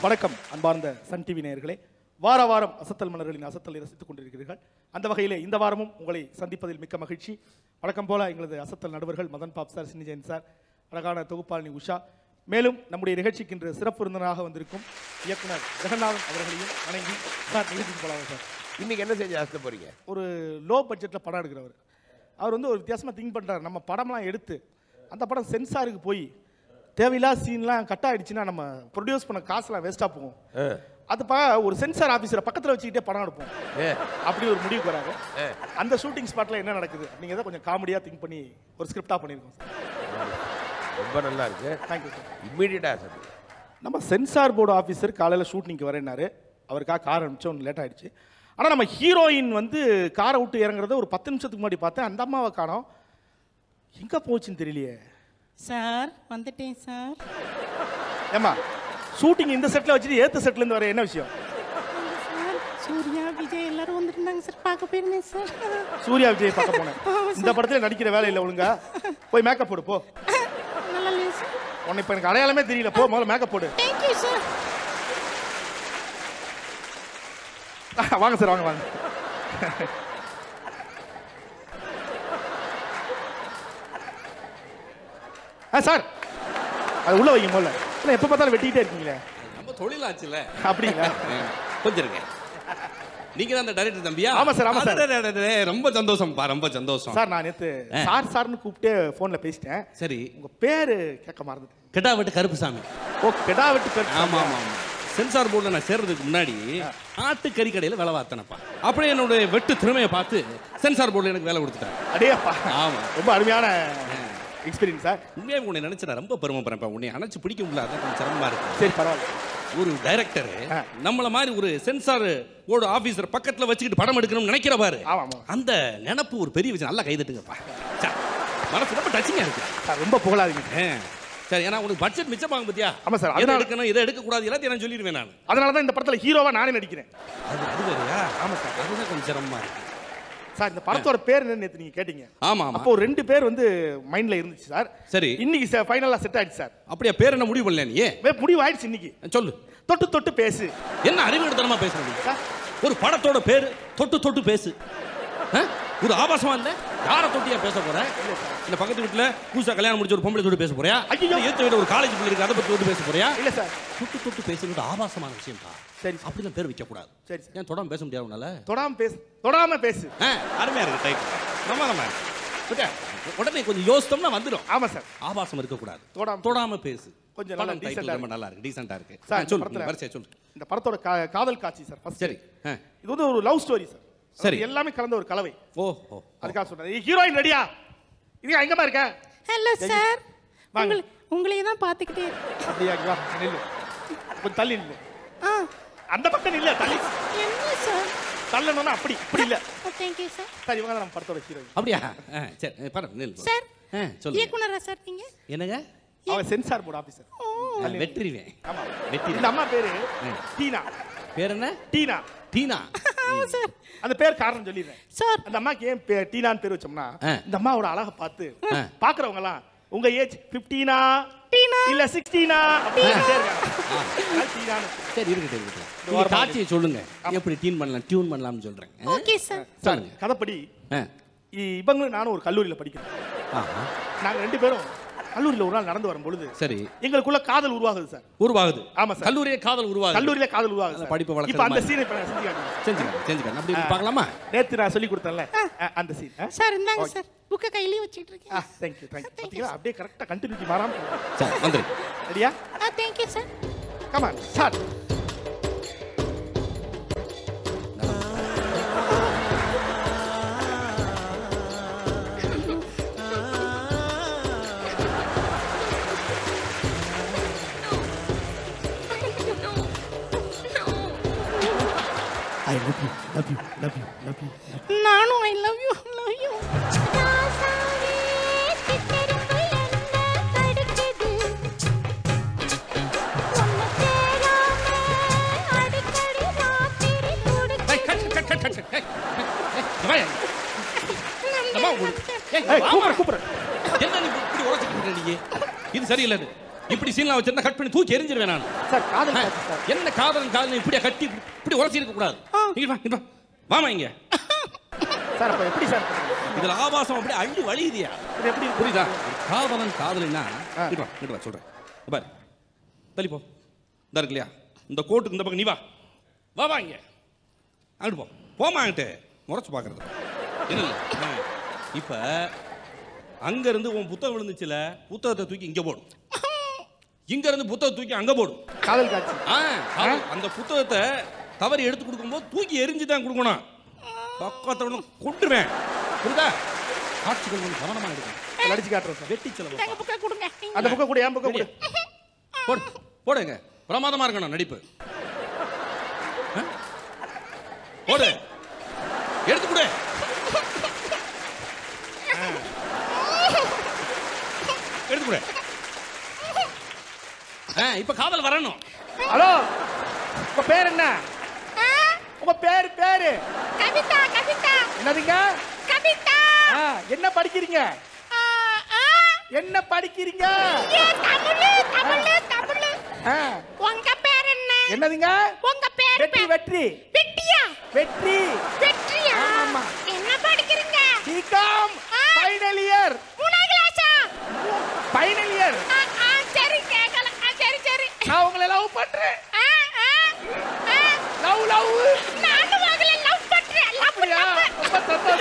வணக்கம் அன்பார்ந்த Sun TV நேயர்களே. வார வாரம் அசத்தல் மலர்களின் அசத்தலை ரசித்துக் கொண்டிருக்கிறீர்கள். அந்த வகையில் இந்த வாரமும் உங்களை சந்திப்பதில் மிக்க மகிழ்ச்சி. வழக்கம் போல எங்களது அசத்தல் நடுவர்கள் Madhan Bob sir, Chinni Jain sir, அழகான தொகுப்பாளினி உஷா, மேலும் நம்முடைய நிகழ்ச்சிக்கு இன்று சிறப்பு விருந்தினராக வந்திருக்கும் இயக்குனர் ஜெகநாதன் அவர்களையும் வணங்கி சார் நிகழ்ச்சிக்கு போகலாம். சார், இன்னைக்கு என்ன செஞ்சு ஆசை போறீங்க? ஒரு லோ பட்ஜெட்டில் படம் எடுக்கிறவர். அவர் வந்து ஒரு வித்தியாசமாக திங்க் பண்ணுறாரு. நம்ம படம்லாம் எடுத்து அந்த படம் சென்சாருக்கு போய் தேவையில்லாத சீன்லாம் கட் ஆகிடுச்சுன்னா நம்ம ப்ரொடியூஸ் பண்ண காசுலாம் வேஸ்ட்டாக போகும். அது ஒரு சென்சார் ஆஃபீஸரை பக்கத்தில் வச்சுக்கிட்டே படம் எடுப்போம் அப்படி ஒரு முடிவுக்கு வராங்க. அந்த ஷூட்டிங் ஸ்பாட்டில் என்ன நடக்குது அப்படிங்கிறத கொஞ்சம் காமெடியாக திங்க் பண்ணி ஒரு ஸ்கிரிப்டாக பண்ணியிருக்கோம் சார். ரொம்ப நல்லா இருக்கு. Thank you sir. இம்மீடியட்டாக சார், நம்ம சென்சார் போர்டு ஆஃபீஸர் காலையில் ஷூட்டிங்க்கு வரேன்னாரு. அவருக்காக கார் அனுப்பிச்சோம், ஒன்று லேட் ஆகிடுச்சு. ஆனால் நம்ம ஹீரோயின் வந்து காரை விட்டு இறங்குறத ஒரு 10 நிமிஷத்துக்கு முன்னாடி பார்த்தேன். அந்த அம்மாவை காணோம், எங்கே போச்சுன்னு தெரியலையே. சார் வந்துட்டேன் சார். ஏம்மா, ஷூட்டிங் இந்த செட்டில் வச்சுட்டு ஏற்ற செட்லேருந்து வர என்ன விஷயம்? சார் சூர்யா விஜய் எல்லாரும் வந்துருந்தாங்க சார், பார்க்க போயிருந்தேன் சார். சூர்யா விஜய் பார்க்க போனேன். இந்த படத்தில் நடிக்கிற வேலை இல்லை, ஒழுங்கா போய் மேக்கப் போடு போ. நல்லா இல்லையா சார்? உன்னை இப்போ எனக்கு அடையாளமே தெரியல, போ முதல்ல மேக்கப் போடு. Thank you sir. வாங்க சார், வாங்க வாங்க. சார், அது உள்ள வைங்க முதல்ல. இல்லை எப்போ பார்த்தாலும் வெட்டிக்கிட்டே இருக்கீங்களே. நம்ம தொழிலாச்சுல அப்படிங்களா? கொஞ்சம் இருங்க. நீங்க தான் அந்த டைரக்டர் தம்பியா? ஆமா சார், ஆமா சார். ரொம்ப சந்தோஷம்ப்பா, ரொம்ப சந்தோஷம் சார். நான் நேற்று சார்னு கூப்பிட்டு ஃபோனில் பேசிட்டேன். சரி, உங்கள் பேர் கேட்க மறந்துது. கெட்டாவெட்டு கருப்புசாமி. ஓ, கெடாவெட்டு கருப்பு. ஆமா ஆமா ஆமா. சென்சார் போர்டில் நான் சேர்றதுக்கு முன்னாடி ஆட்டு கறி கடையில் வேலை பார்த்தேனப்பா. அப்படியே என்னுடைய வெட்டு திறமையை பார்த்து சென்சார் போர்டில் எனக்கு வேலை கொடுத்துட்டாங்க. அடேப்பா, ஆமா, ரொம்ப அருமையான எக்ஸ்பீரியன்ஸ் சார். உண்மையாக உன்னை நினைச்சு நான் ரொம்ப பெருமைப்படுறேன். உன்னை அணைச்சு பிடிக்க முடியல, அதான் கொஞ்சம் சிரமமா இருக்கு. சரி, பரவாயில்ல. ஒரு டைரக்டர் நம்மள மாதிரி ஒரு சென்சார் போர்டு ஆபீசர் பக்கத்துல வச்சுக்கிட்டு படம் எடுக்கணும்னு நினைக்கிற பாரு, அந்த நினைப்பு ஒரு பெரிய விஷயம். நல்லா கைதட்டுங்கப்பா. மனசு ரொம்ப டச்சிங்கா இருக்கு. ரொம்ப புகழாதீங்க. சரி, ஏன்னா உனக்கு பட்ஜெட் மிச்சமாகும் பத்தியா? ஆமா சார். எதை எடுக்கணும் எதை எடுக்க கூடாது எல்லாத்தையும் நான் சொல்லிடுவேன் நான். அதனால தான் இந்த படத்துல ஹீரோவா நானே நடிக்கிறேன். அது வேறயா? ஆமா சார். அதுதான் கொஞ்சம் சிரமமா இருக்கு சார். இந்த படத்தோட பேர் என்ன நேத்து நீங்க கேட்டீங்க? ஆமா ஆமா. அப்போ 2 பேர் வந்து மைண்ட்ல இருந்துச்சு சார். சரி, இன்னைக்கு ஃபைனலா செட் ஆயிடுச்சு சார். அப்படியே பேர் என்ன முடிவு பண்ணல நீ? முடிவு ஆயிடுச்சு இன்னைக்கு. சொல்லு. தொட்டு தொட்டு பேசு. என்ன அறிவுறுத்தனமா பேசுறீங்க? ஒரு படத்தோட பேரு தொட்டு தொட்டு பேசு. ஒரு ஆபாசமா இல்ல? யார தொட்டியா பேச போற? இந்த பக்கத்து வீட்டுல புதுசா கல்யாணம் முடிச்ச ஒரு பொம்பளை தொட்டு பேச போறியா? ஐயோ, ஏத்த வீட்டுல ஒரு காலேஜ் பிள்ளை இருக்கு, அதை பத்தி தொட்டு பேச போறியா? இல்ல சார், தொட்டு தொட்டு பேசுறது ஆபாசமான விஷயம் தான். சரி, அப்படிதான் பேர் வைக்க கூடாது. சரி, ஏன் தொடாம பேச முடியாது உன்னால? தொடாம பேசு. அருமையா இருக்கு டைப். பிரமாதமா இருக்கு. உடனே கொஞ்சம் யோசித்தோம்னா வந்துடும். ஆமா சார். ஆபாசம் இருக்க கூடாது. தொடாம பேசு. கொஞ்சம் நல்லா டீசன்ட்டா ரொம்ப நல்லா இருக்கு, டீசன்ட்டா இருக்கு. சொல்லு, வரிசையா சொல்லு. இந்த படத்தோட காதல் காட்சி சார். ஃபர்ஸ்ட் சரி, இது வந்து ஒரு லவ் ஸ்டோரி சார். சரி, எல்லாமே கலந்த ஒரு கலவை. ஓஹோ, அதுக்காக சொல்றேன். ஹீரோயின் ரெடியா? இது எங்கமா இருக்க? ஹலோ சார், உங்களையே தான் பார்த்துக்கிட்டே. அப்படியா? வா, நில்லு. கொஞ்சம் தள்ளி நில்லு. அந்த பக்கம் இல்ல, தள்ளி. என்ன சார் தள்ளணும்னா அப்படி இப்படி இல்ல. Thank you sir. சார், இவங்க தான் நம்ம படத்தோட ஹீரோயின். அப்படியா? சரி, பாருங்க நில்லு சார். சொல்லுங்க. இயக்குனரா சார் நீங்க? என்னங்க? அவன் சென்சார் போர்டு ஆபீசர். வெற்றிவேன். ஆமா, வெற்றி. இந்த அம்மா பேரு டீனா. பேர் என்ன? டீனா. டீனா. சார், அந்த பேர் காரணம் சொல்லிடுறேன் சார். அந்த அம்மாக்கு ஏன் டீனான்னு பேர் வச்சோம்னா, இந்த அம்மாவோட அழகை பார்த்து பாக்குறவங்க எல்லாம் உங்க ஏஜ் 15 இல்ல 16 சரி, இருக்கட்டும். காட்சியை சொல்லுங்க, எப்படி டியூன் பண்ணலாம்னு சொல்றேன். Okay sir. சொல்லுங்க. கதைப்படி இவங்களும் நானும் ஒரு கல்லூரியில படிக்கிறோம். நாங்க 2 பேரும் கல்லூரியில ஒரு நாள் நடந்து வரும் பொழுது சரி எங்களுக்குள்ள காதல் உருவாகுது சார். உருவாகுது? ஆமா சார். கல்லூரியில காதல் உருவாகுது. படிப்பு வளர்க்க. இப்ப அந்த சீனை செஞ்சுக்கலாம். அப்படி பார்க்கலாமா? நேத்து நான் சொல்லி கொடுத்தேன்ல அந்த சீன். சார் இந்தாங்க சார், புக்க கையிலே வச்சிட்டு இருக்கீங்க. थैंक यू பாத்தீங்களா? அப்படியே கரெக்ட்டா கண்டினியூட்டி மாறாம. சரி, வந்துரு. ரெடியா? Thank you sir. Come on, start. I love you, love you, love you, love you. நானும் I love you, love you. இது சரியில்லை. இப்படி சீன்லாம் வச்சிருந்தா கட் பண்ணி தூக்கி எரிஞ்சிருவேன் நான். சார் காதல் காட்சி சார். என்ன காதல் இப்படியா கட்டி இப்படி உரசி இருக்க கூடாது. இங்க வா, இங்க வா. வாமா இங்க. சார் அப்ப எப்படி சார் இதுல ஆபாசம் அப்படியே அள்ளி வழியுதியா? இது எப்படி புரியுதா? காதல்னா இங்க வா சொல்றேன். பாரு தள்ளி போ. இந்த இருக்கு இல்லையா இந்த கோட்டுக்கு இந்த பக்கம் நீ வா. வா இங்க. அங்கிட்டு போ. போமா அங்கிட்டு முறைச்சு பாக்குறது இல்ல. இப்ப அங்க இருந்து உன் புத்தகம் விழுந்துச்சுல, புத்தகத்தை தூக்கி இங்க போடும். இங்க இருந்து புத்தகத்தை தூக்கி அங்க போடும். காதல் காட்சி. அந்த புத்தகத்தை தவறி எடுத்து கொடுக்கும்போது தூக்கி எரிஞ்சுதான் கொடுக்கணும். பக்கத்தோட கொண்டுருவேன். புரியுதா? காட்சிகள் கொஞ்சம் கவனமா எடுக்கணும். அடிச்சு காட்டுறோம் சார். வெட்டி செலவு. எங்க புக்க கொடுங்க. அந்த புக்க கூட என் புக்க கூட போடுங்க. பிரமாதமா இருக்கணும் நடிப்பு. போடு. எடுத்து கொடு. எடுத்து கொடு. இப்ப காதல் வரணும். ஹலோ உங்க பேர் என்ன? உங்க பேரு கவிதா. கவிதா. என்னதுங்க? கவிதா. என்ன படிக்கிறீங்க? என்ன படிக்கிறீங்க? தமிழ். உங்க பேர் என்ன? என்னதுங்க? உங்க பேர் வெற்றி. வெட்டியா? வெற்றியா? ஆமா. என்ன படிக்கிறீங்க? BCom final year. மூணாவது கிளாஸா? Final year. சரி கேக்கல. சரி. நான் உங்களை லவ் பண்றேன். லவ் நானும் உங்களை லவ் பண்றேன். அப்படியா?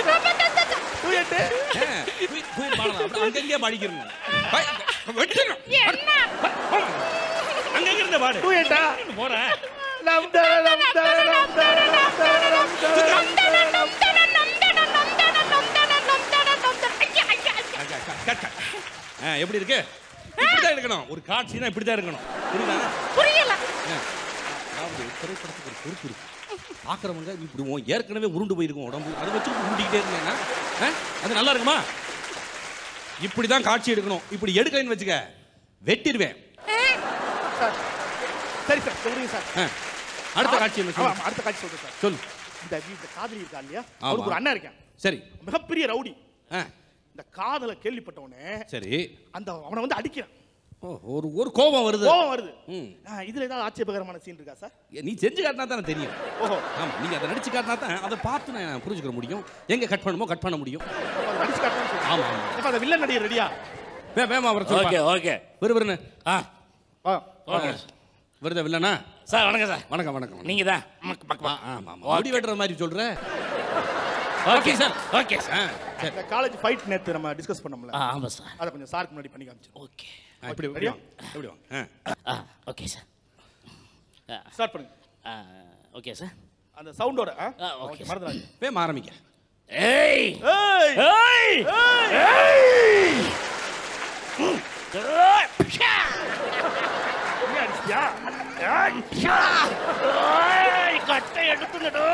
ரொம்ப சந்தோஷம். தூயட்டு அங்கங்கே படிக்கிறோம். என்ன? அங்க இருந்த பாடு தூயட்டா போறேன். எப்படி இருக்கு? இப்படிதான் இருக்கணும். ஒரு காட்சினா இப்படிதான் இருக்கணும். புரியல. திரைப்படத்துக்கு ஒரு பொறுப்பு இருக்கு. ஆக்கிரமங்க இப்படி ஏற்கனவே உருண்டு போயிருக்கும் உடம்பு. அதை வச்சு உருண்டிக்கிட்டே இருந்தேன்னா அது நல்லா இருக்குமா? இப்படிதான் காட்சி எடுக்கணும். இப்படி எடுக்கலைன்னு வச்சுக்க வெட்டிடுவேன். சரி சார் சொல்லுங்க சார். அடுத்த காட்சி என்ன சொல்லு? அடுத்த காட்சி சொல்றேன் சார். சொல்லு. இந்த காதலி இருக்கா இல்லையா, அவருக்கு ஒரு அண்ணன் இருக்கேன். சரி. மிகப்பெரிய ரவுடி. இந்த காதலை கேள்விப்பட்டவனே சரி அவனை வந்து அடிக்கிறான். ஒரு கோபம் வருது. இதுல ஏதாவது ஆட்சேபகரமான சீன் இருக்கா சார்? நீ செஞ்சு காட்டினா தான் தெரியும். ஆமா, நீங்க அதை நடிச்சு காட்டினா தான் அதை பார்த்து நான் புரிஞ்சுக்க முடியும். எங்க கட் பண்ணணுமோ கட் பண்ண முடியும். நடிச்சு காட்டணும். ஆமா. இப்ப அந்த வில்லன் நடிகர் ரெடியா? வேமா வர சொல்லுங்க. ஓகே. விறுவிறுன்னு. வருதா வில்லனா? சார் வணக்கம் சார். வணக்கம். நீங்க தான். ஆமா. முடி வெட்டுற மாதிரி சொல்ற. Okay sir. Okay sir. இந்த காலேஜ் ஃபைட் நேத்து நம்ம டிஸ்கஸ் பண்ணோம்ல. ஆமா சார். அத கொஞ்சம் சாருக்கு முன்னாடி பண்ணி காமிச்சு. ஓகே. இப்படி வாங்க. Okay sir. ஸ்டார்ட் பண்ணுங்க. Okay sir. அந்த சவுண்டோட ஓகே மறந்துடாதீங்க. வேமா ஆரம்பிங்க. ஏய் ஏய் ஏய் ஏய் கட்டை எடுத்துங்கடோ.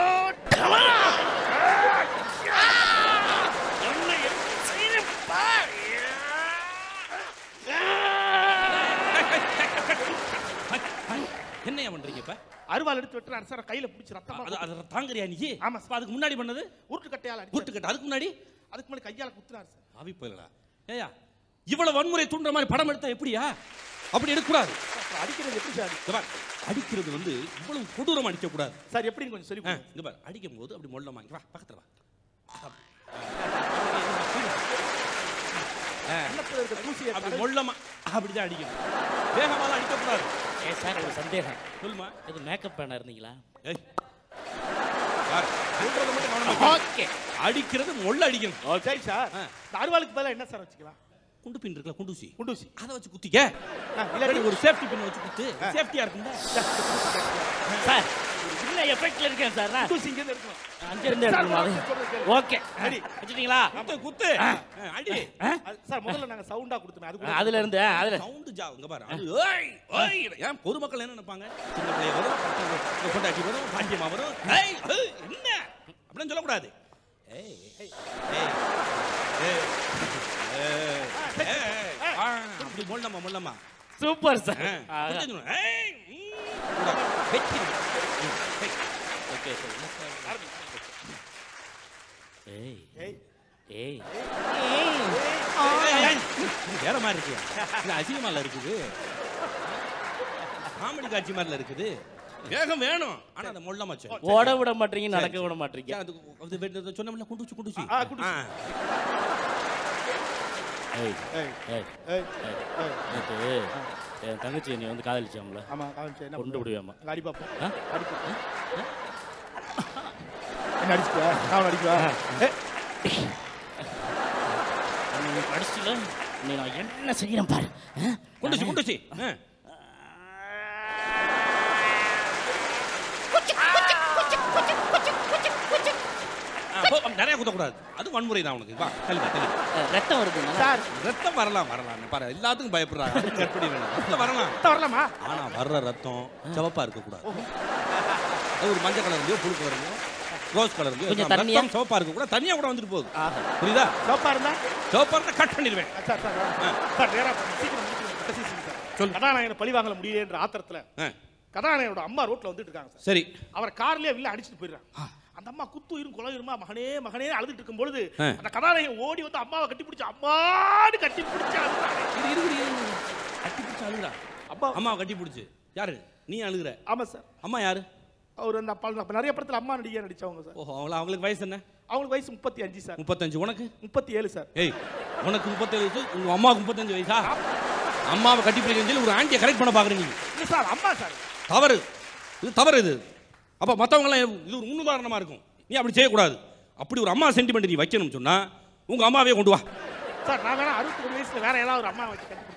என்னையா பண்றீங்க இப்ப? அருவாள் எடுத்து வெட்டுற அரசர கையில பிடிச்சி ரத்தமா அது தாங்கறியா நீ? ஆமா. அதுக்கு முன்னாடி பண்ணது உருட்டு கட்டையால அடிச்சு. உருட்டு கட்டை. அதுக்கு முன்னாடி கையால குத்துறாரு சார். அவி போயிடா. ஏயா இவ்வளவு வன்முறை தூண்டுற மாதிரி படம் எடுத்தா எப்படியா? அப்படி எடுக்கக்கூடாது. அடிக்கிறது எப்படி சார்? அடிக்கிறது வந்து இவ்வளவு கொடூரமா அடிக்க கூடாது சார். எப்படின்னு கொஞ்சம் சொல்லி இங்க பாரு. அடிக்கும் போது அப்படி மொல்லமா வா பக்கத்துல வா. அப்படி மொல்லமா அப்படிதான் அடிக்கணும். வேகமாலாம் அடிக்கக்கூடாது. சார் ஒரு சந்தேகம். சொல்லுமா. இது மேக்கப் பண்ண இருந்தீங்களா? ஓகே. அடிக்கிறது மொல்ல அடிக்கணும். சரி சார். அருவாளுக்கு பதிலா என்ன சார் வச்சுக்கலாம்? குண்டு பின் இருக்குல்ல, குண்டூசி அதை வச்சு குத்திக்க. இல்ல ஒரு சேஃப்டி பின் வச்சு குத்து. சேஃப்டியா இருக்கும்ல சார். என்ன எஃபெக்ட்ல இருக்கேன் சார்? நான் குண்டூசி இங்க இருந்து எடுக்கணும். அங்க இருந்து எடுக்கணும். ஓகே. ரெடி வச்சிட்டீங்களா? குத்து. அடி. சார் முதல்ல நாங்க சவுண்டா கொடுத்தோம். அதுல இருந்து அதுல சவுண்ட் இங்க பாரு. அது ஏய் ஏய் ஏன் பொதுமக்கள் என்ன நினைப்பாங்க? சின்ன பிள்ளை வரும், பொண்டாட்டி வரும், பாண்டியமா வரும். ஏய் என்ன அப்படினு சொல்ல கூடாது. ஏய் ஏய் ஏய் அப்படி மொல்லமா சூப்பர் சார். ஏய் வெட்டி. Okay sir. ஏய் ஏய் ஏய் வேற மாதிரி இருக்கு. இது அசிங்கமால இருக்குது. காமெடி காட்சி மாதிரில இருக்குது. வேகம் வேணும். ஆனா அந்த மொள்ள மச்சான். ஓட விட மாட்டீங்க, நடக்க விட மாட்டீங்க. அது சொன்னோம்ல குண்டுச்சு. ஏய் ஏய் ஏய் என் தங்கச்சி நீ வந்து காதலிச்சாம்ல? ஆமா காதலிச்சேன். என்ன கொண்டு விடுவேமா? அடி பாப்போம். அடி பாப்போம். என்ன அடிச்சுவா? நான் அடிக்குவா? நீ அடிச்சில நீ நான் என்ன செய்யறேன் பாரு. குண்டுச்சு. நிறைய குத்தக்கூடாது. அது வன்முறை தான் உனக்கு. வா தள்ளி. ரத்தம் வருது சார். ரத்தம் வரலாம் பாரு. எல்லாத்துக்கும் பயப்படுறாங்க. கட் பண்ணி வேணும். ரத்தம் வரலாமா? ஆனா வர்ற ரத்தம் சிவப்பா இருக்க கூடாது. அது ஒரு மஞ்சள் கலர்லயோ புழு கலர்லயோ ரோஸ் கலர்லயோ ரத்தம் சிவப்பா இருக்க கூடாது. தனியா கூட வந்துட்டு போகுது. புரியுதா? சிவப்பா இருந்தா கட் பண்ணிடுவேன். சார் நேரா சீக்கிரம் சொல்லு. கதாநாயகனை பழி வாங்கல முடியலன்ற ஆத்திரத்துல கதாநாயகனோட அம்மா ரோட்ல வந்துட்டு இருக்காங்க சார். சரி. அவர் கார்லயே வில்ல அடிச்சிட்டு போயிடுறாங்க. அந்த அம்மா குத்து உயிரும் கொலையுமா மகனே அழுதுட்டு இருக்கும் பொழுது அந்த கதாநாயகன் ஓடி வந்து அம்மாவை கட்டி பிடிச்சு அம்மான்னு கட்டி பிடிச்சு அழுகுறா. அம்மாவை கட்டி பிடிச்சு யாரு? நீ அழுகுற? ஆமா சார். அம்மா யாரு? அவர் அந்த நிறைய படத்துல அம்மா நடிச்சவங்க சார். ஓஹோ. அவங்களுக்கு வயசு என்ன? அவங்களுக்கு வயசு 35 சார். 35. உனக்கு 37 சார். ஏய் உனக்கு 37 வயசு, உங்க அம்மாவுக்கு 35 வயசா? அம்மாவை கட்டி பிடிக்கணும் ஒரு ஆண்டியை கரெக்ட் பண்ண பாக்குறீங்க. இல்ல சார், அம்மா சார். தவறு இது. அப்ப மற்றவங்களாம் இது ஒரு முன்னுதாரணமா இருக்கும். நீ அப்படி செய்யக்கூடாது. அப்படி ஒரு அம்மா சென்டிமெண்ட் நீ வைக்கணும்னு சொன்னா உங்க அம்மாவே கொண்டு வா சார். நான் வேணா 61 வயசுல வேற ஏதாவது ஒரு அம்மா வச்சு கட்டி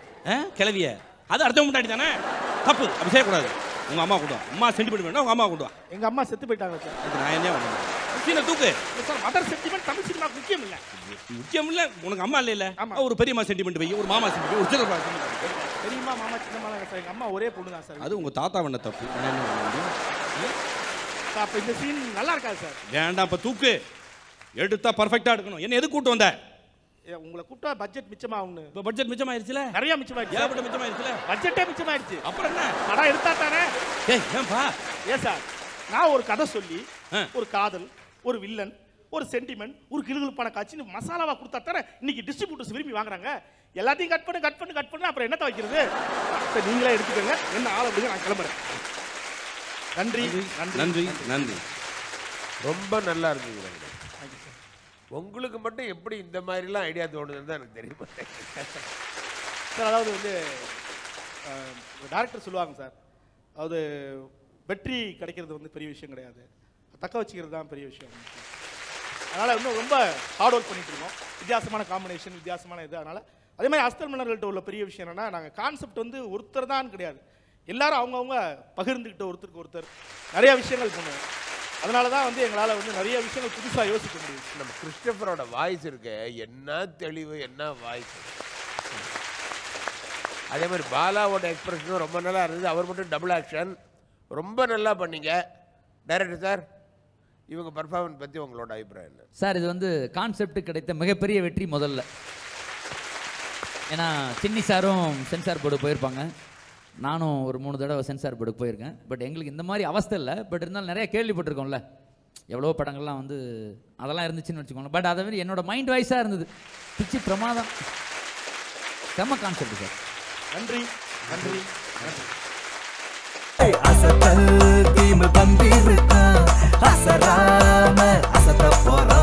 கிளவிய அது அடுத்த முன்னாடி தானே. தப்பு. அப்படி செய்யக்கூடாது. உங்க அம்மா கொண்டு வா. அம்மா சென்டிமெண்ட் வேணும். உங்க அம்மா கொண்டு வா. எங்க அம்மா செத்து போயிட்டாங்க சார். அது நான் என்ன பண்ணேன்? சீன தூக்கு சார். மதர் சென்டிமெண்ட் தமிழ் சினிமாக்கு முக்கியம் இல்ல. உனக்கு அம்மா இல்ல. ஒரு பெரியம்மா சென்டிமெண்ட் வை, ஒரு மாமா சென்டிமெண்ட், ஒரு சின்ன சென்டிமெண்ட். பெரியம்மா மாமா சின்னம்மா சார். எங்க அம்மா ஒரே பொண்ணு தான் சார். அது உங்க தாத்தா பண்ண தப்பு. நான் என்ன பண்ண முடியும்? அப்ப இந்த சீன் நல்லா இருக்காது சார். வேண்டாம். இப்ப தூக்கு எடுத்தா பர்ஃபெக்ட்டா எடுக்கணும். என்ன எது கூட்டு வந்த? உங்களை கூட்டா பட்ஜெட் மிச்சமாகும்னு. இப்ப பட்ஜெட் மிச்சமாயிருச்சுல? நிறைய மிச்சமாயிருச்சு. ஏகப்பட்ட மிச்சமாயிருச்சுல? பட்ஜெட்டே மிச்சமாயிருச்சு. அப்புறம் என்ன? படம் எடுத்தா தானே. ஏன்பா? சார், நான் ஒரு கதை சொல்லி ஒரு காதல், ஒரு வில்லன், ஒரு சென்டிமெண்ட், ஒரு கிளுகிளுப்பான காட்சின்னு மசாலாவா கொடுத்தா தானே இன்னைக்கு டிஸ்ட்ரிபியூட்டர்ஸ் விரும்பி வாங்குறாங்க. எல்லாத்தையும் கட் பண்ணு அப்புறம் என்னத்த வைக்கிறது? நீங்களே எடுத்துக்கோங்க. என்ன ஆள் அப்படிங்க. நான் கிளம்புறேன். நன்றி. ரொம்ப நல்லா இருக்குங்க. உங்களுக்கு மட்டும் எப்படி இந்த மாதிரிலாம் ஐடியா தோணுதுன்னு தான் எனக்கு தெரியும் சார். அதாவது வந்து டைரக்டர் சொல்லுவாங்க சார், அதாவது வெற்றி கிடைக்கிறது வந்து பெரிய விஷயம் கிடையாது, தக்க வச்சுக்கிறது தான் பெரிய விஷயம். அதனால் இன்னும் ரொம்ப ஹார்ட் ஒர்க் பண்ணிட்டு இருக்கோம். வித்தியாசமான காம்பினேஷன், வித்தியாசமான இது. அதனால் அதே மாதிரி அஸ்தல் மன்னர்கள்ட்ட உள்ள பெரிய விஷயம் என்னென்னா, நாங்கள் கான்செப்ட் வந்து ஒருத்தர் தான் கிடையாது, எல்லாரும் அவங்கவுங்க பகிர்ந்துக்கிட்ட ஒருத்தருக்கு ஒருத்தர் நிறைய விஷயங்கள் பண்ணுவோம். அதனால தான் வந்து எங்களால் வந்து நிறைய விஷயங்கள் புதுசாக யோசிக்க முடியும். நம்ம கிறிஸ்டோபரோட வாய்ஸ் இருக்கு, என்ன தெளிவு, என்ன வாய்ஸ். அதே மாதிரி பாலாவோட எக்ஸ்பிரஷனும் ரொம்ப நல்லா இருந்தது. அவர் மட்டும் டபுள் ஆக்ஷன் ரொம்ப நல்லா பண்ணீங்க. டைரக்டர் சார், இவங்க பர்ஃபார்மன்ஸ் பற்றி உங்களோட அபிப்பிராயம் என்ன சார்? இது வந்து கான்செப்ட் கிடைத்த மிகப்பெரிய வெற்றி முதல்ல. ஏன்னா சின்னி சாரும் சென்சார் போர்டு போயிருப்பாங்க, நானும் ஒரு 3 தடவை சென்சார் போர்டுக்கு போயிருக்கேன். பட் எங்களுக்கு இந்த மாதிரி அவஸ்தை இல்லை. பட் இருந்தாலும் நிறைய கேள்விப்பட்டிருக்கோம்ல, எவ்வளோ படங்கள்லாம் வந்து அதெல்லாம் இருந்துச்சுன்னு வச்சுக்கோங்களேன். பட் அதை மாதிரி என்னோட மைண்ட் வாய்ஸாக இருந்தது. பிச்சு பிரமாதம், செம்ம கான்செப்ட் சார். நன்றி. அசத்தல் தீமு தந்திருக்கா அசராம அசத்த போற